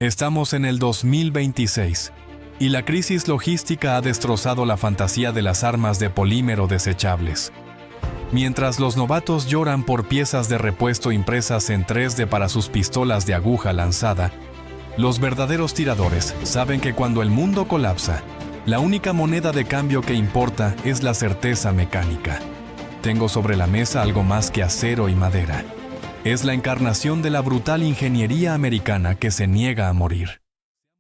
Estamos en el 2026 y la crisis logística ha destrozado la fantasía de las armas de polímero desechables. Mientras los novatos lloran por piezas de repuesto impresas en 3D para sus pistolas de aguja lanzada, los verdaderos tiradores saben que cuando el mundo colapsa, la única moneda de cambio que importa es la certeza mecánica. Tengo sobre la mesa algo más que acero y madera. Es la encarnación de la brutal ingeniería americana que se niega a morir.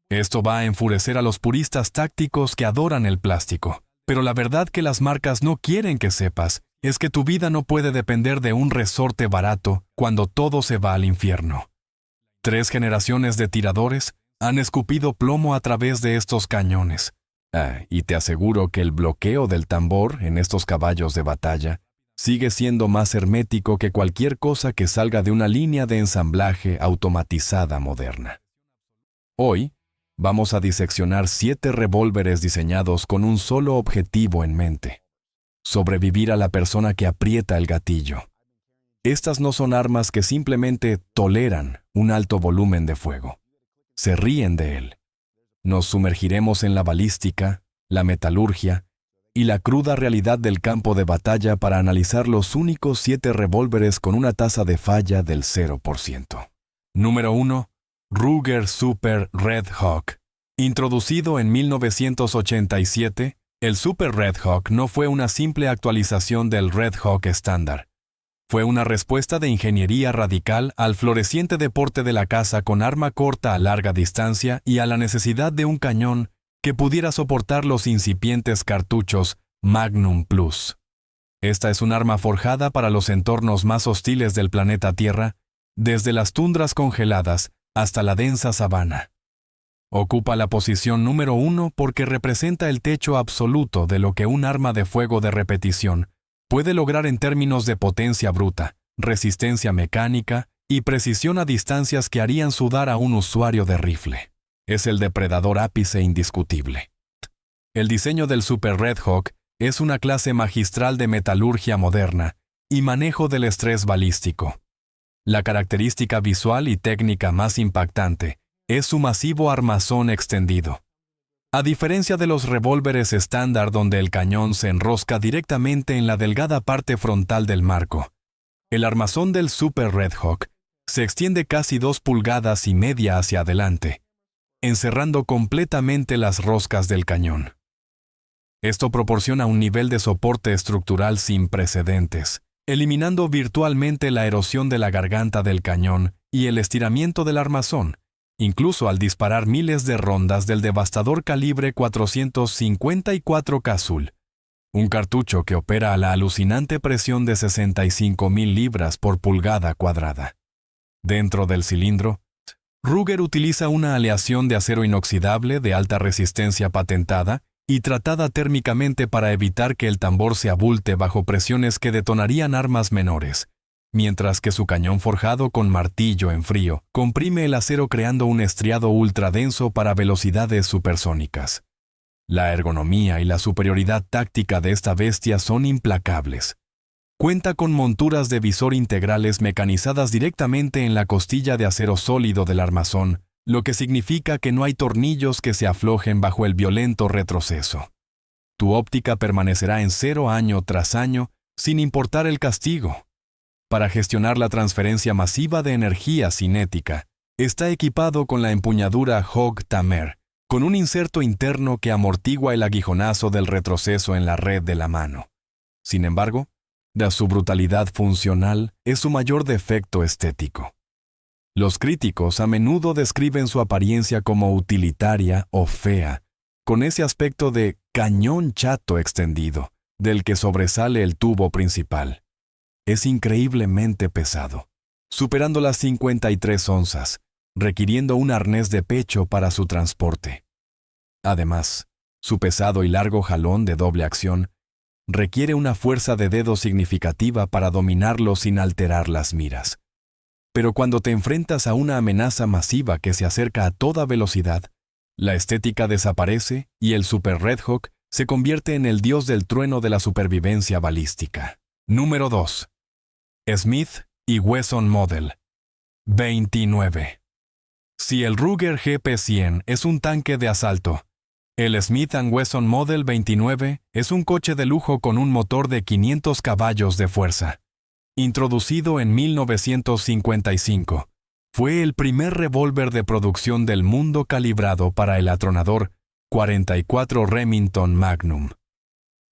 Esto va a enfurecer a los puristas tácticos que adoran el plástico, pero la verdad que las marcas no quieren que sepas es que tu vida no puede depender de un resorte barato cuando todo se va al infierno. 3 generaciones de tiradores han escupido plomo a través de estos cañones. Y te aseguro que el bloqueo del tambor en estos caballos de batalla sigue siendo más hermético que cualquier cosa que salga de una línea de ensamblaje automatizada moderna. Hoy, vamos a diseccionar 7 revólveres diseñados con un solo objetivo en mente: sobrevivir a la persona que aprieta el gatillo. Estas no son armas que simplemente toleran un alto volumen de fuego. Se ríen de él. Nos sumergiremos en la balística, la metalurgia y la cruda realidad del campo de batalla para analizar los únicos 7 revólveres con una tasa de falla del 0%. Número 1. Ruger Super Red Hawk. Introducido en 1987, el Super Red Hawk no fue una simple actualización del Red Hawk estándar. Fue una respuesta de ingeniería radical al floreciente deporte de la caza con arma corta a larga distancia y a la necesidad de un cañón que pudiera soportar los incipientes cartuchos Magnum Plus. Esta es un arma forjada para los entornos más hostiles del planeta Tierra, desde las tundras congeladas hasta la densa sabana. Ocupa la posición número 1 porque representa el techo absoluto de lo que un arma de fuego de repetición puede lograr en términos de potencia bruta, resistencia mecánica y precisión a distancias que harían sudar a un usuario de rifle. Es el depredador ápice indiscutible. El diseño del Super Red Hawk es una clase magistral de metalurgia moderna y manejo del estrés balístico. La característica visual y técnica más impactante es su masivo armazón extendido. A diferencia de los revólveres estándar donde el cañón se enrosca directamente en la delgada parte frontal del marco, el armazón del Super Red Hawk se extiende casi 2,5 pulgadas hacia adelante, encerrando completamente las roscas del cañón. Esto proporciona un nivel de soporte estructural sin precedentes, eliminando virtualmente la erosión de la garganta del cañón y el estiramiento del armazón, incluso al disparar miles de rondas del devastador calibre 454 Cazul, un cartucho que opera a la alucinante presión de 65,000 libras por pulgada cuadrada. Dentro del cilindro, Ruger utiliza una aleación de acero inoxidable de alta resistencia patentada y tratada térmicamente para evitar que el tambor se abulte bajo presiones que detonarían armas menores, mientras que su cañón forjado con martillo en frío comprime el acero creando un estriado ultradenso para velocidades supersónicas. La ergonomía y la superioridad táctica de esta bestia son implacables. Cuenta con monturas de visor integrales mecanizadas directamente en la costilla de acero sólido del armazón, lo que significa que no hay tornillos que se aflojen bajo el violento retroceso. Tu óptica permanecerá en 0 año tras año, sin importar el castigo. Para gestionar la transferencia masiva de energía cinética, está equipado con la empuñadura Hog Tamer, con un inserto interno que amortigua el aguijonazo del retroceso en la red de la mano. Sin embargo, de su brutalidad funcional es su mayor defecto estético. Los críticos a menudo describen su apariencia como utilitaria o fea, con ese aspecto de cañón chato extendido, del que sobresale el tubo principal. Es increíblemente pesado, superando las 53 onzas, requiriendo un arnés de pecho para su transporte. Además, su pesado y largo jalón de doble acción requiere una fuerza de dedo significativa para dominarlo sin alterar las miras. Pero cuando te enfrentas a una amenaza masiva que se acerca a toda velocidad, la estética desaparece y el Super Red Hawk se convierte en el dios del trueno de la supervivencia balística. Número 2. Smith y Wesson Model 29. Si el Ruger GP100 es un tanque de asalto, el Smith & Wesson Model 29 es un coche de lujo con un motor de 500 caballos de fuerza. Introducido en 1955, fue el primer revólver de producción del mundo calibrado para el atronador 44 Remington Magnum.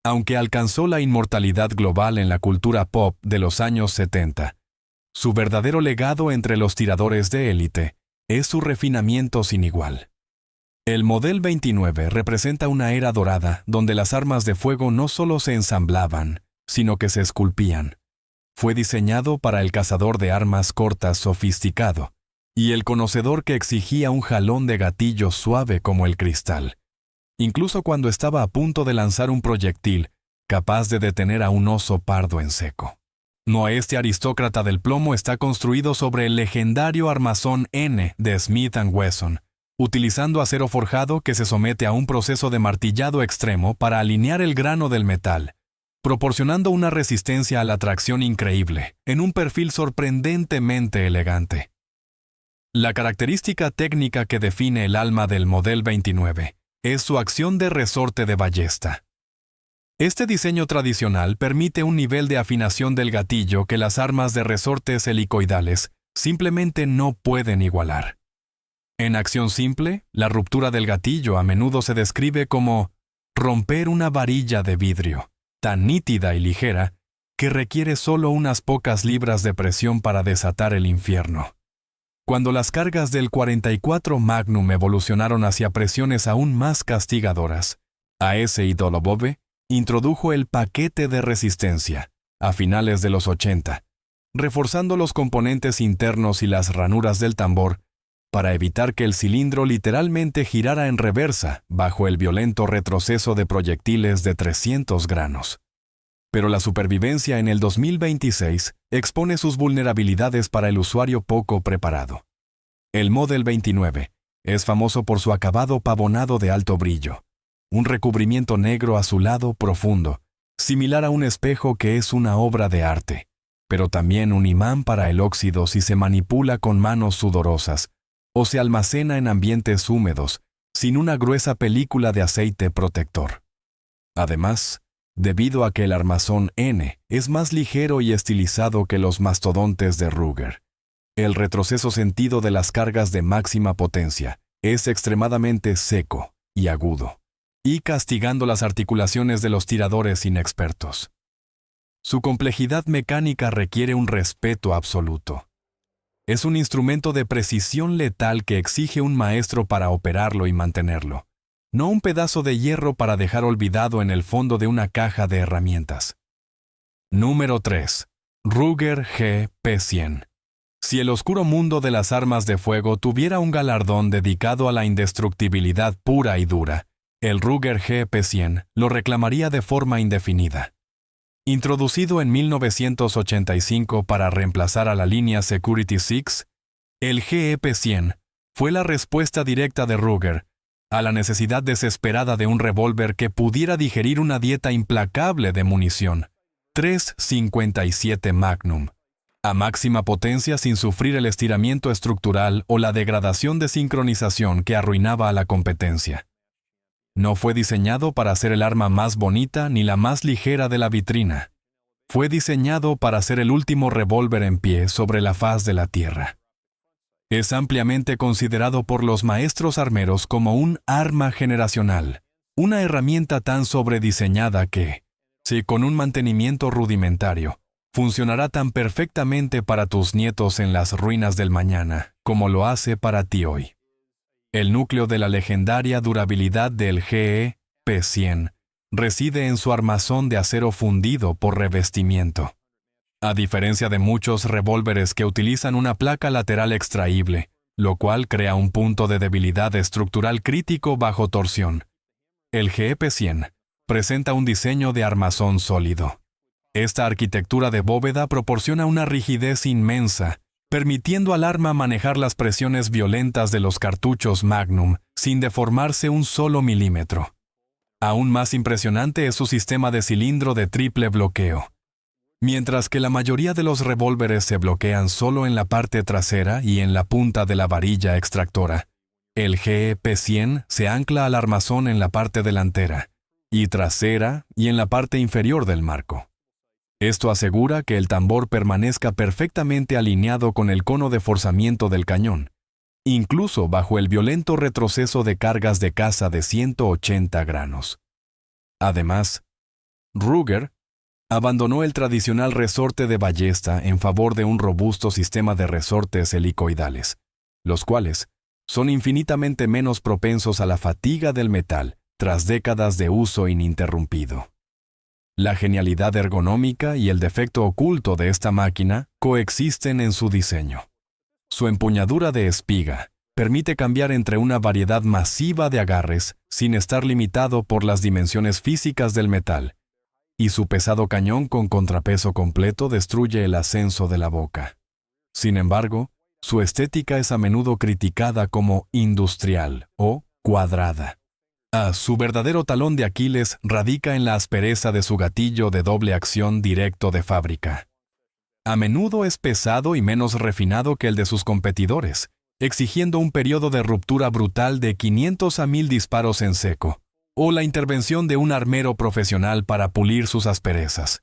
Aunque alcanzó la inmortalidad global en la cultura pop de los años 70, su verdadero legado entre los tiradores de élite es su refinamiento sin igual. El Model 29 representa una era dorada donde las armas de fuego no solo se ensamblaban, sino que se esculpían. Fue diseñado para el cazador de armas cortas sofisticado y el conocedor que exigía un jalón de gatillo suave como el cristal, incluso cuando estaba a punto de lanzar un proyectil capaz de detener a un oso pardo en seco. No, este aristócrata del plomo está construido sobre el legendario armazón N de Smith & Wesson, utilizando acero forjado que se somete a un proceso de martillado extremo para alinear el grano del metal, proporcionando una resistencia a la tracción increíble, en un perfil sorprendentemente elegante. La característica técnica que define el alma del Model 29 es su acción de resorte de ballesta. Este diseño tradicional permite un nivel de afinación del gatillo que las armas de resortes helicoidales simplemente no pueden igualar. En acción simple, la ruptura del gatillo a menudo se describe como romper una varilla de vidrio, tan nítida y ligera que requiere solo unas pocas libras de presión para desatar el infierno. Cuando las cargas del 44 Magnum evolucionaron hacia presiones aún más castigadoras, A.S. Dolobove introdujo el paquete de resistencia a finales de los 80, reforzando los componentes internos y las ranuras del tambor para evitar que el cilindro literalmente girara en reversa bajo el violento retroceso de proyectiles de 300 granos. Pero la supervivencia en el 2026 expone sus vulnerabilidades para el usuario poco preparado. El Model 29 es famoso por su acabado pavonado de alto brillo, un recubrimiento negro azulado profundo, similar a un espejo que es una obra de arte, pero también un imán para el óxido si se manipula con manos sudorosas o se almacena en ambientes húmedos, sin una gruesa película de aceite protector. Además, debido a que el armazón N es más ligero y estilizado que los mastodontes de Ruger, el retroceso sentido de las cargas de máxima potencia es extremadamente seco y agudo, y castigando las articulaciones de los tiradores inexpertos. Su complejidad mecánica requiere un respeto absoluto. Es un instrumento de precisión letal que exige un maestro para operarlo y mantenerlo, no un pedazo de hierro para dejar olvidado en el fondo de una caja de herramientas. Número 3. Ruger GP100. Si el oscuro mundo de las armas de fuego tuviera un galardón dedicado a la indestructibilidad pura y dura, el Ruger GP100 lo reclamaría de forma indefinida. Introducido en 1985 para reemplazar a la línea Security 6, el GP100 fue la respuesta directa de Ruger a la necesidad desesperada de un revólver que pudiera digerir una dieta implacable de munición, 357 Magnum, a máxima potencia sin sufrir el estiramiento estructural o la degradación de sincronización que arruinaba a la competencia. No fue diseñado para ser el arma más bonita ni la más ligera de la vitrina. Fue diseñado para ser el último revólver en pie sobre la faz de la Tierra. Es ampliamente considerado por los maestros armeros como un arma generacional, una herramienta tan sobrediseñada que, si con un mantenimiento rudimentario, funcionará tan perfectamente para tus nietos en las ruinas del mañana como lo hace para ti hoy. El núcleo de la legendaria durabilidad del GP100 reside en su armazón de acero fundido por revestimiento. A diferencia de muchos revólveres que utilizan una placa lateral extraíble, lo cual crea un punto de debilidad estructural crítico bajo torsión, el GP100 presenta un diseño de armazón sólido. Esta arquitectura de bóveda proporciona una rigidez inmensa, permitiendo al arma manejar las presiones violentas de los cartuchos Magnum sin deformarse un solo milímetro. Aún más impresionante es su sistema de cilindro de triple bloqueo. Mientras que la mayoría de los revólveres se bloquean solo en la parte trasera y en la punta de la varilla extractora, el GEP-100 se ancla al armazón en la parte delantera y trasera y en la parte inferior del marco. Esto asegura que el tambor permanezca perfectamente alineado con el cono de forzamiento del cañón, incluso bajo el violento retroceso de cargas de caza de 180 granos. Además, Ruger abandonó el tradicional resorte de ballesta en favor de un robusto sistema de resortes helicoidales, los cuales son infinitamente menos propensos a la fatiga del metal tras décadas de uso ininterrumpido. La genialidad ergonómica y el defecto oculto de esta máquina coexisten en su diseño. Su empuñadura de espiga permite cambiar entre una variedad masiva de agarres sin estar limitado por las dimensiones físicas del metal, y su pesado cañón con contrapeso completo destruye el ascenso de la boca. Sin embargo, su estética es a menudo criticada como industrial o cuadrada. Su verdadero talón de Aquiles radica en la aspereza de su gatillo de doble acción directo de fábrica. A menudo es pesado y menos refinado que el de sus competidores, exigiendo un periodo de ruptura brutal de 500 a 1000 disparos en seco, o la intervención de un armero profesional para pulir sus asperezas.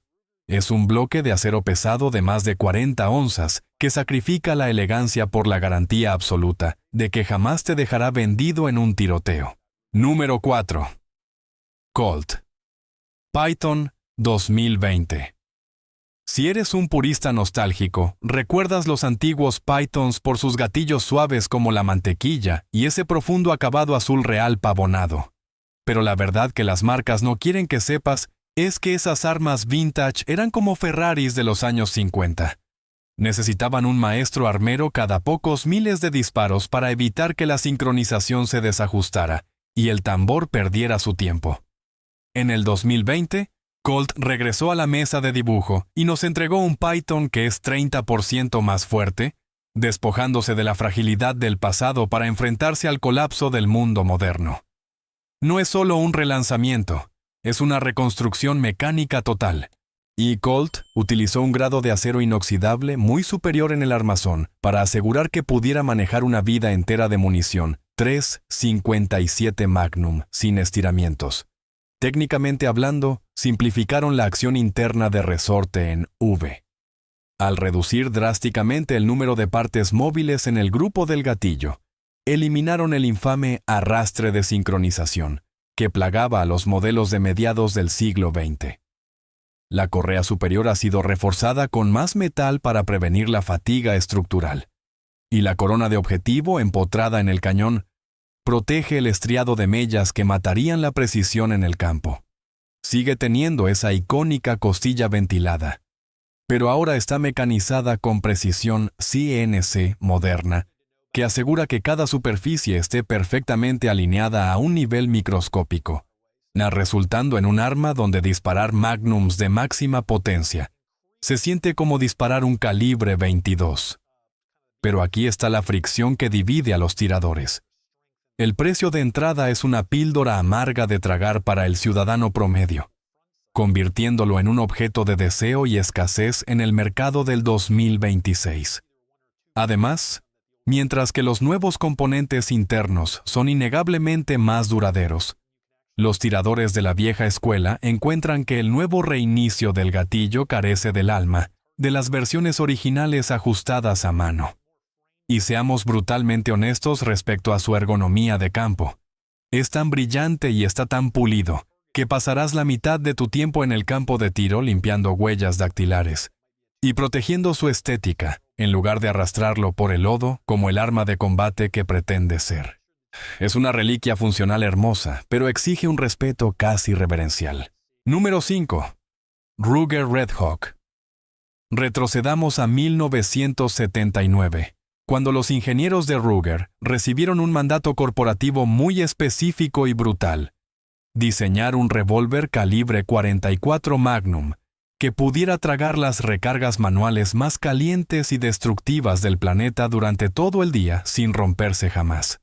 Es un bloque de acero pesado de más de 40 onzas que sacrifica la elegancia por la garantía absoluta de que jamás te dejará vendido en un tiroteo. Número 4. Colt Python 2020. Si eres un purista nostálgico, recuerdas los antiguos Pythons por sus gatillos suaves como la mantequilla y ese profundo acabado azul real pavonado. Pero la verdad que las marcas no quieren que sepas es que esas armas vintage eran como Ferraris de los años 50. Necesitaban un maestro armero cada pocos miles de disparos para evitar que la sincronización se desajustara y el tambor perdiera su tiempo. En el 2020, Colt regresó a la mesa de dibujo y nos entregó un Python que es 30% más fuerte, despojándose de la fragilidad del pasado para enfrentarse al colapso del mundo moderno. No es solo un relanzamiento, es una reconstrucción mecánica total. Y Colt utilizó un grado de acero inoxidable muy superior en el armazón para asegurar que pudiera manejar una vida entera de munición 3.57 Magnum sin estiramientos. Técnicamente hablando, simplificaron la acción interna de resorte en V, al reducir drásticamente el número de partes móviles en el grupo del gatillo. Eliminaron el infame arrastre de sincronización que plagaba a los modelos de mediados del siglo XX. La correa superior ha sido reforzada con más metal para prevenir la fatiga estructural, y la corona de objetivo empotrada en el cañón protege el estriado de mellas que matarían la precisión en el campo. Sigue teniendo esa icónica costilla ventilada, pero ahora está mecanizada con precisión CNC moderna, que asegura que cada superficie esté perfectamente alineada a un nivel microscópico, resultando en un arma donde disparar magnums de máxima potencia se siente como disparar un calibre 22. Pero aquí está la fricción que divide a los tiradores. El precio de entrada es una píldora amarga de tragar para el ciudadano promedio, convirtiéndolo en un objeto de deseo y escasez en el mercado del 2026. Además, mientras que los nuevos componentes internos son innegablemente más duraderos, los tiradores de la vieja escuela encuentran que el nuevo reinicio del gatillo carece del alma de las versiones originales ajustadas a mano. Y seamos brutalmente honestos respecto a su ergonomía de campo. Es tan brillante y está tan pulido que pasarás la mitad de tu tiempo en el campo de tiro limpiando huellas dactilares y protegiendo su estética, en lugar de arrastrarlo por el lodo como el arma de combate que pretende ser. Es una reliquia funcional hermosa, pero exige un respeto casi reverencial. Número 5. Ruger Red Hawk. Retrocedamos a 1979, cuando los ingenieros de Ruger recibieron un mandato corporativo muy específico y brutal: diseñar un revólver calibre 44 Magnum que pudiera tragar las recargas manuales más calientes y destructivas del planeta durante todo el día sin romperse jamás.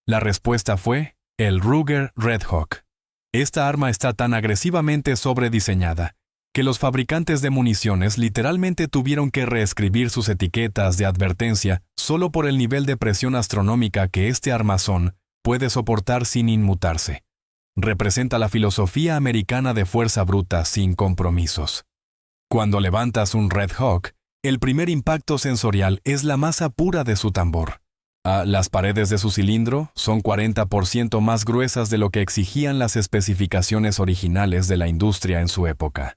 La respuesta fue el Ruger Red Hawk. Esta arma está tan agresivamente sobrediseñada que los fabricantes de municiones literalmente tuvieron que reescribir sus etiquetas de advertencia solo por el nivel de presión astronómica que este armazón puede soportar sin inmutarse. Representa la filosofía americana de fuerza bruta sin compromisos. Cuando levantas un Red Hawk, el primer impacto sensorial es la masa pura de su tambor. Las paredes de su cilindro son 40% más gruesas de lo que exigían las especificaciones originales de la industria en su época.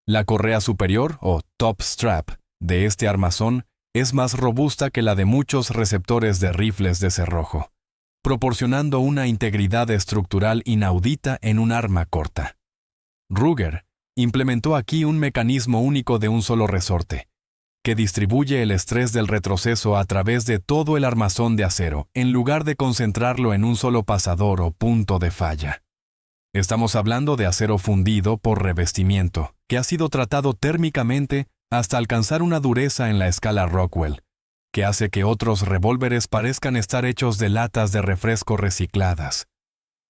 La correa superior, o top strap, de este armazón es más robusta que la de muchos receptores de rifles de cerrojo, proporcionando una integridad estructural inaudita en un arma corta. Ruger implementó aquí un mecanismo único de un solo resorte, que distribuye el estrés del retroceso a través de todo el armazón de acero, en lugar de concentrarlo en un solo pasador o punto de falla. Estamos hablando de acero fundido por revestimiento, que ha sido tratado térmicamente hasta alcanzar una dureza en la escala Rockwell, que hace que otros revólveres parezcan estar hechos de latas de refresco recicladas.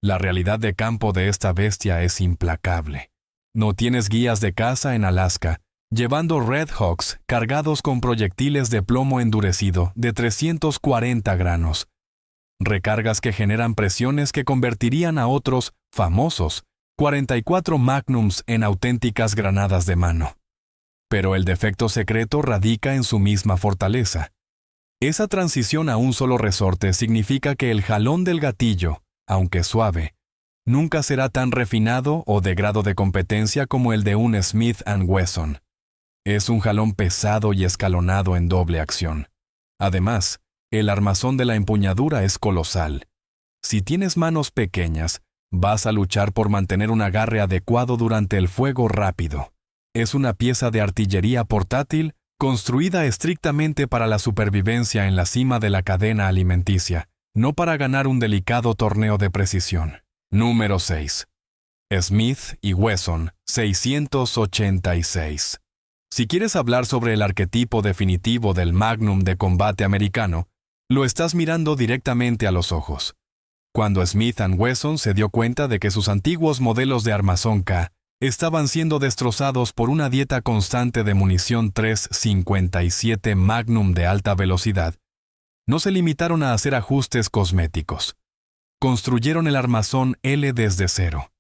La realidad de campo de esta bestia es implacable. No tienes guías de caza en Alaska, llevando Red Hawks cargados con proyectiles de plomo endurecido de 340 granos. Recargas que generan presiones que convertirían a otros, famosos, 44 Magnums en auténticas granadas de mano. Pero el defecto secreto radica en su misma fortaleza. Esa transición a un solo resorte significa que el jalón del gatillo, aunque suave, nunca será tan refinado o de grado de competencia como el de un Smith & Wesson. Es un jalón pesado y escalonado en doble acción. Además, el armazón de la empuñadura es colosal. Si tienes manos pequeñas, vas a luchar por mantener un agarre adecuado durante el fuego rápido. Es una pieza de artillería portátil construida estrictamente para la supervivencia en la cima de la cadena alimenticia, no para ganar un delicado torneo de precisión. Número 6. Smith & Wesson 686. Si quieres hablar sobre el arquetipo definitivo del Magnum de combate americano, lo estás mirando directamente a los ojos. Cuando Smith & Wesson se dio cuenta de que sus antiguos modelos de armazón K estaban siendo destrozados por una dieta constante de munición 357 Magnum de alta velocidad, no se limitaron a hacer ajustes cosméticos. Construyeron el armazón L desde cero.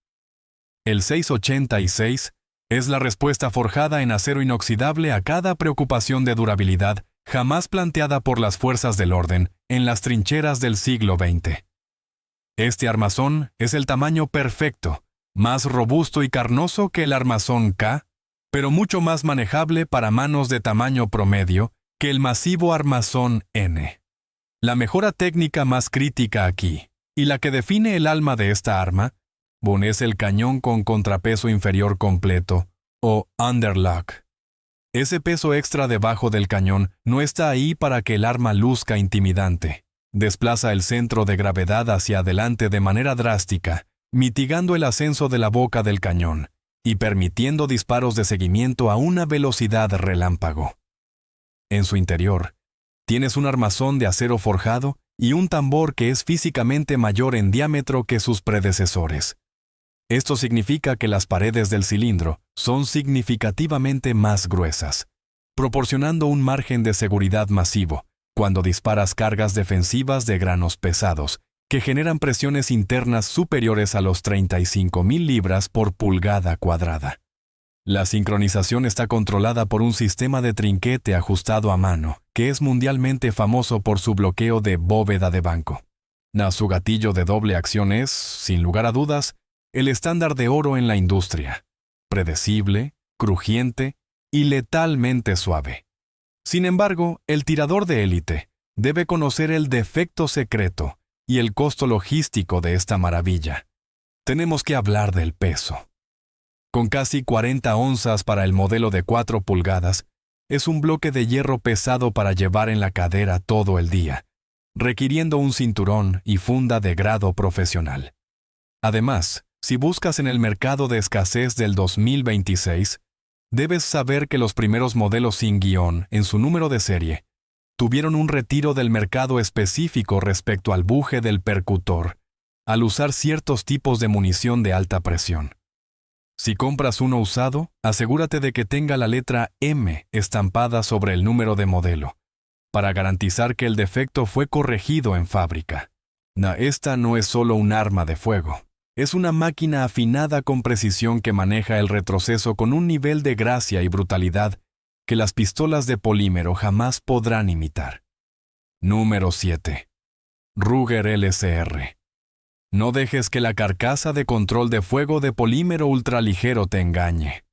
El 686 es la respuesta forjada en acero inoxidable a cada preocupación de durabilidad jamás planteada por las fuerzas del orden en las trincheras del siglo XX. Este armazón es el tamaño perfecto, más robusto y carnoso que el armazón K, pero mucho más manejable para manos de tamaño promedio que el masivo armazón N. La mejora técnica más crítica aquí, y la que define el alma de esta arma, es el cañón con contrapeso inferior completo, o underlock. Ese peso extra debajo del cañón no está ahí para que el arma luzca intimidante. Desplaza el centro de gravedad hacia adelante de manera drástica, mitigando el ascenso de la boca del cañón y permitiendo disparos de seguimiento a una velocidad relámpago. En su interior, tienes un armazón de acero forjado y un tambor que es físicamente mayor en diámetro que sus predecesores. Esto significa que las paredes del cilindro son significativamente más gruesas, proporcionando un margen de seguridad masivo cuando disparas cargas defensivas de granos pesados, que generan presiones internas superiores a los 35,000 libras por pulgada cuadrada. La sincronización está controlada por un sistema de trinquete ajustado a mano, que es mundialmente famoso por su bloqueo de bóveda de banco. Su gatillo de doble acción es, sin lugar a dudas, el estándar de oro en la industria, predecible, crujiente y letalmente suave. Sin embargo, el tirador de élite debe conocer el defecto secreto y el costo logístico de esta maravilla. Tenemos que hablar del peso. Con casi 40 onzas para el modelo de 4 pulgadas, es un bloque de hierro pesado para llevar en la cadera todo el día, requiriendo un cinturón y funda de grado profesional. Además, si buscas en el mercado de escasez del 2026, debes saber que los primeros modelos sin guión en su número de serie tuvieron un retiro del mercado específico respecto al buje del percutor, al usar ciertos tipos de munición de alta presión. Si compras uno usado, asegúrate de que tenga la letra M estampada sobre el número de modelo, para garantizar que el defecto fue corregido en fábrica. Esta no es solo un arma de fuego. Es una máquina afinada con precisión que maneja el retroceso con un nivel de gracia y brutalidad que las pistolas de polímero jamás podrán imitar. Número 7. Ruger LSR. No dejes que la carcasa de control de fuego de polímero ultraligero te engañe.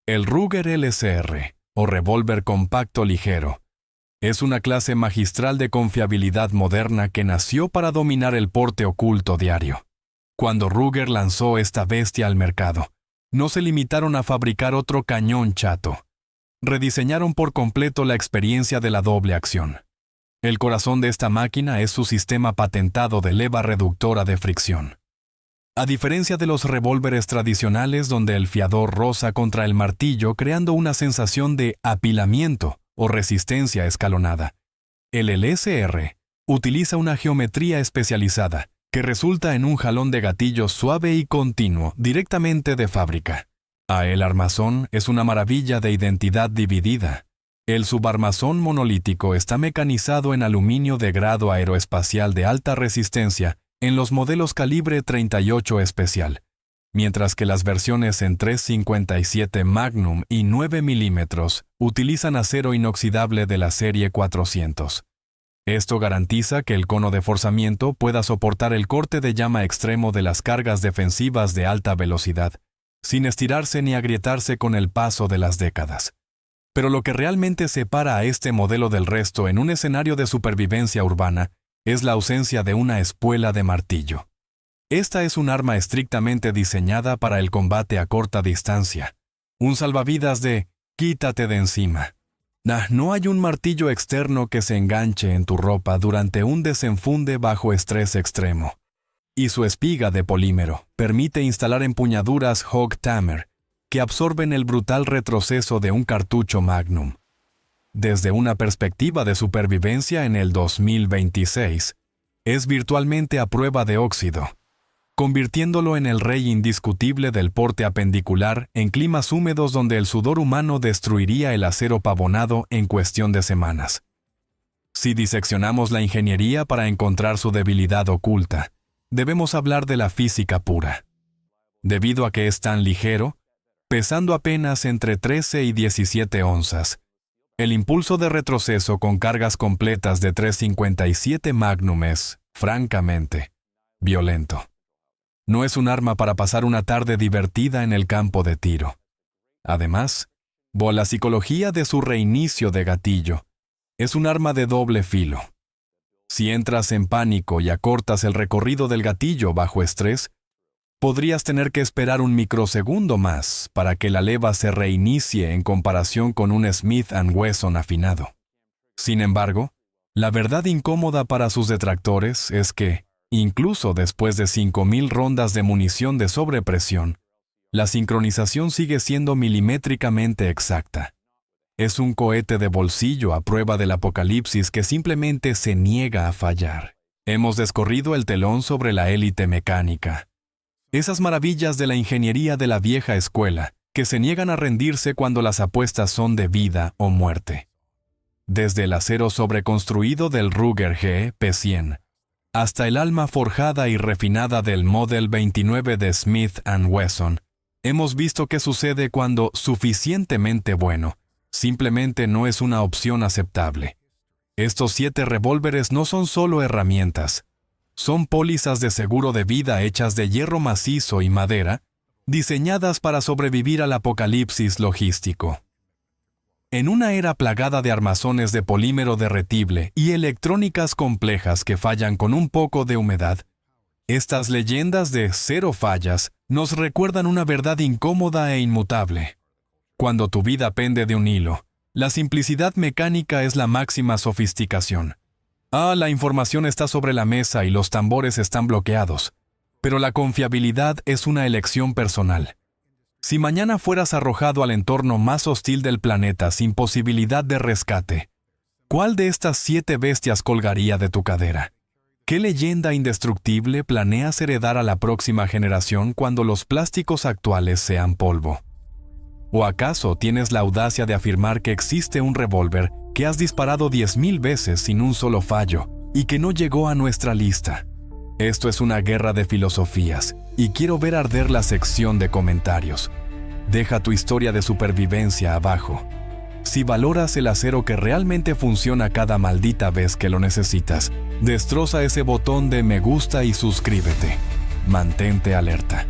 El Ruger LSR, o revólver compacto ligero, es una clase magistral de confiabilidad moderna que nació para dominar el porte oculto diario. Cuando Ruger lanzó esta bestia al mercado, no se limitaron a fabricar otro cañón chato. Rediseñaron por completo la experiencia de la doble acción. El corazón de esta máquina es su sistema patentado de leva reductora de fricción. A diferencia de los revólveres tradicionales donde el fiador roza contra el martillo creando una sensación de apilamiento o resistencia escalonada, el LSR utiliza una geometría especializada que resulta en un jalón de gatillo suave y continuo directamente de fábrica. El armazón es una maravilla de identidad dividida. El subarmazón monolítico está mecanizado en aluminio de grado aeroespacial de alta resistencia en los modelos calibre 38 especial, mientras que las versiones en 357 Magnum y 9 mm utilizan acero inoxidable de la serie 400. Esto garantiza que el cono de forzamiento pueda soportar el corte de llama extremo de las cargas defensivas de alta velocidad, sin estirarse ni agrietarse con el paso de las décadas. Pero lo que realmente separa a este modelo del resto en un escenario de supervivencia urbana es la ausencia de una espuela de martillo. Esta es un arma estrictamente diseñada para el combate a corta distancia. Un salvavidas de quítate de encima. No hay un martillo externo que se enganche en tu ropa durante un desenfunde bajo estrés extremo. Y su espiga de polímero permite instalar empuñaduras Hog Tamer que absorben el brutal retroceso de un cartucho Magnum. Desde una perspectiva de supervivencia en el 2026, es virtualmente a prueba de óxido, convirtiéndolo en el rey indiscutible del porte apendicular en climas húmedos donde el sudor humano destruiría el acero pavonado en cuestión de semanas. Si diseccionamos la ingeniería para encontrar su debilidad oculta, debemos hablar de la física pura. Debido a que es tan ligero, pesando apenas entre 13 y 17 onzas, el impulso de retroceso con cargas completas de 357 Magnum es, francamente, violento. No es un arma para pasar una tarde divertida en el campo de tiro. Además, la psicología de su reinicio de gatillo es un arma de doble filo. Si entras en pánico y acortas el recorrido del gatillo bajo estrés, podrías tener que esperar un microsegundo más para que la leva se reinicie en comparación con un Smith & Wesson afinado. Sin embargo, la verdad incómoda para sus detractores es que, incluso después de 5,000 rondas de munición de sobrepresión, la sincronización sigue siendo milimétricamente exacta. Es un cohete de bolsillo a prueba del apocalipsis que simplemente se niega a fallar. Hemos descorrido el telón sobre la élite mecánica. Esas maravillas de la ingeniería de la vieja escuela, que se niegan a rendirse cuando las apuestas son de vida o muerte. Desde el acero sobreconstruido del Ruger P100, hasta el alma forjada y refinada del Model 29 de Smith & Wesson, hemos visto qué sucede cuando suficientemente bueno simplemente no es una opción aceptable. Estos 7 revólveres no son solo herramientas, son pólizas de seguro de vida hechas de hierro macizo y madera, diseñadas para sobrevivir al apocalipsis logístico. En una era plagada de armazones de polímero derretible y electrónicas complejas que fallan con un poco de humedad, estas leyendas de cero fallas nos recuerdan una verdad incómoda e inmutable. Cuando tu vida pende de un hilo, la simplicidad mecánica es la máxima sofisticación. La información está sobre la mesa y los tambores están bloqueados, pero la confiabilidad es una elección personal. Si mañana fueras arrojado al entorno más hostil del planeta sin posibilidad de rescate, ¿cuál de estas 7 bestias colgaría de tu cadera? ¿Qué leyenda indestructible planeas heredar a la próxima generación cuando los plásticos actuales sean polvo? ¿O acaso tienes la audacia de afirmar que existe un revólver que has disparado 10,000 veces sin un solo fallo y que no llegó a nuestra lista? Esto es una guerra de filosofías y quiero ver arder la sección de comentarios. Deja tu historia de supervivencia abajo. Si valoras el acero que realmente funciona cada maldita vez que lo necesitas, destroza ese botón de me gusta y suscríbete. Mantente alerta.